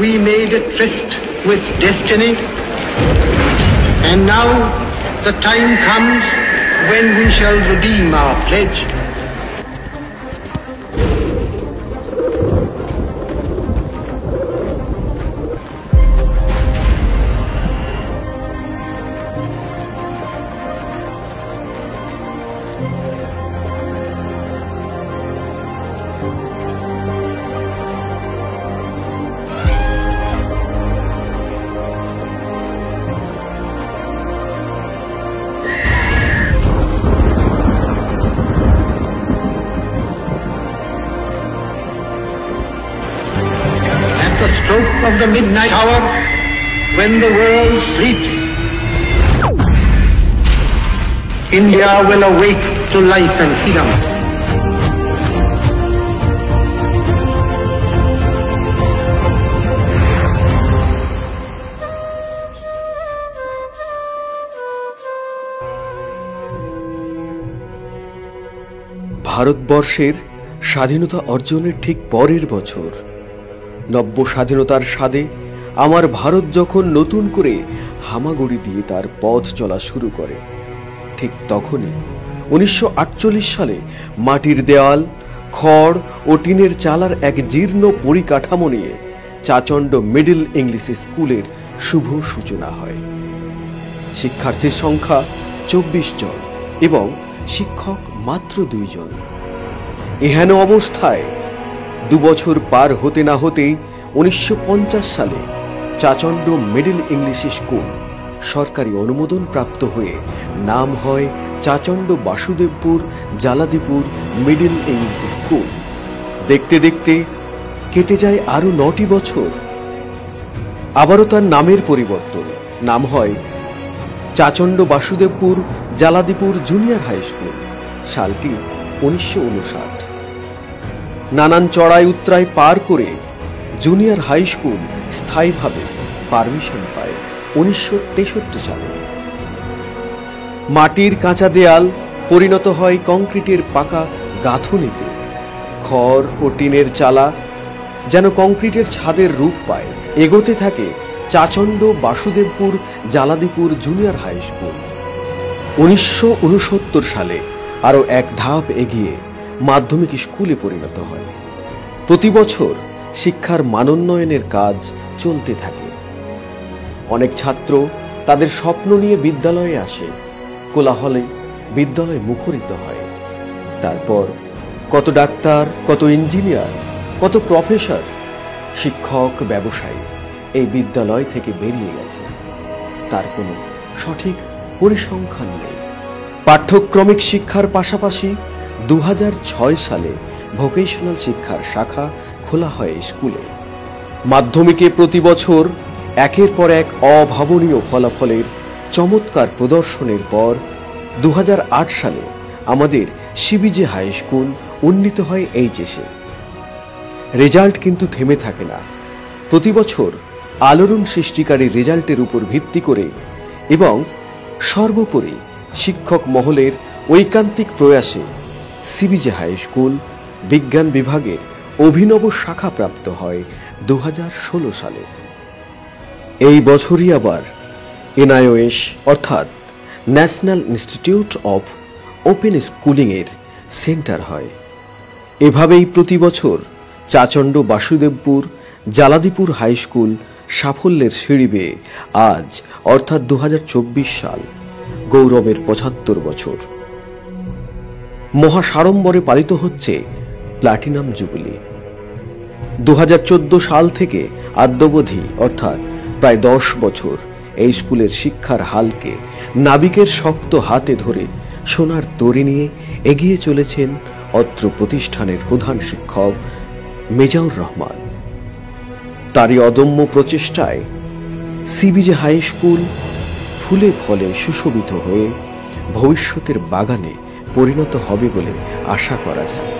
we made a tryst with destiny, and now the time comes when we shall redeem our pledge. Stroke of the midnight hour, when the world sleeps, India will awake to life and freedom. ভারতবর্ষের স্বাধীনতা অর্জনের ঠিক পরের বছর নব্য স্বাধীনতার স্বাদে আমার ভারত যখন নতুন করে হামাগুড়ি দিয়ে তার পথ চলা শুরু করে, ঠিক তখনই 1948 সালে মাটির দেওয়াল, খড় ও টিনের চালার এক জীর্ণ পরিকাঠামো নিয়ে চাচণ্ড মিডল ইংলিশ স্কুলের শুভ সূচনা হয়। শিক্ষার্থীর সংখ্যা 24 জন এবং শিক্ষক মাত্র 2 জন। এহেন অবস্থায় 2 বছর পার হতে না হতেই 1950 সালে চাচণ্ড মিডল ইংলিশ স্কুল সরকারি অনুমোদন প্রাপ্ত হয়ে নাম হয় চাচণ্ড Basudebpur Jaladipur middle English school. দেখতে দেখতে কেটে যায় আরো 9টি বছর। আবারও তার নামের পরিবর্তন, নাম হয় চাচণ্ড Basudebpur Jaladipur junior high school. সালটি 1959। নানান চড়াই উতরাই পার করে জুনিয়র হাই স্কুল স্থায়ীভাবে পারমিশন পায় 1963 সালে। মাটির কাঁচা দেয়াল পরিণত হয় কংক্রিটের পাকা গাঁথুনিতে। খড় ও টিনের চালা যেন কংক্রিটের ছাদের রূপ পায়। এগোতে থাকে চাচণ্ড Basudebpur Jaladipur junior high school. 1969 সালে আরো এক ধাপ এগিয়ে মাধ্যমিক স্কুলে পরিণত হয়। প্রতি বছর শিক্ষার মানোন্নয়নের কাজ চলতে থাকে। অনেক ছাত্র তাদের স্বপ্ন নিয়ে বিদ্যালয়ে আসে। কোলাহলে বিদ্যালয় মুখরিত হয়। তারপর কত ডাক্তার, কত ইঞ্জিনিয়ার, কত প্রফেসর, শিক্ষক, ব্যবসায়ী এই বিদ্যালয় থেকে বেরিয়ে গেছে। তার কোনো সঠিক পরিসংখ্যান নেই। পাঠ্যক্রমিক শিক্ষার পাশাপাশি 2006 সালে ভোকেশনাল শিক্ষার শাখা খোলা হয় স্কুলে। মাধ্যমিকে প্রতি বছর একের পর এক অভাবনীয় ফলাফলের চমৎকার প্রদর্শনের পর 2008 সালে আমাদের সিবিজে হাই স্কুল উন্নীত হয় এইচএসে। রেজাল্ট কিন্তু থেমে থাকে না। প্রতি বছর আলোড়ন সৃষ্টিকারী রেজাল্টের উপর ভিত্তি করে এবং সর্বোপরি শিক্ষক মহলের ঐকান্তিক প্রয়াসে সিবিজে হাই স্কুল বিজ্ঞান বিভাগের অভিনব শাখা প্রাপ্ত হয় 2016 সালে। এই বছরই আবার এনআইওএস অর্থাৎ national institute of open schooling এর সেন্টার হয়। এভাবেই প্রতি বছর চাচণ্ড বাসুদেবপুর জালাদিপুর হাই স্কুল সাফল্যের সিঁড়ি বেয়ে আজ অর্থাৎ 2024 সাল গৌরবের 75 বছর। মহাসাড়ম্বরে পালিত হচ্ছে প্লাটিনাম জুবিলি। 2014 সাল থেকে আদ্যবধি অর্থাৎ প্রায় 10 বছর এই স্কুলের শিক্ষার হালকে নাবিকের শক্ত হাতে ধরে সোনার তরী নিয়ে এগিয়ে চলেছেন অত্র প্রতিষ্ঠানের প্রধান শিক্ষক মেজাউর রহমান। তারই অদম্য প্রচেষ্টায় সিবিজে হাই স্কুল ফুলে ফলে সুশোভিত হয়ে ভবিষ্যতের বাগানে পরিণত হবে বলে আশা করা যায়।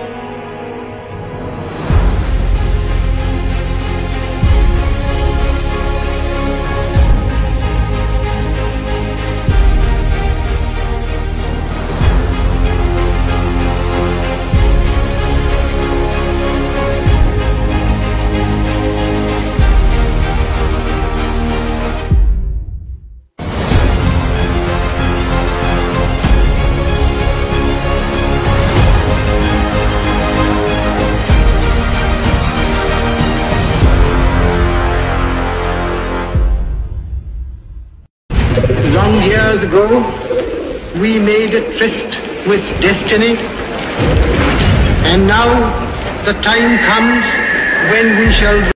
ago, we made a tryst with destiny, and now the time comes when we shall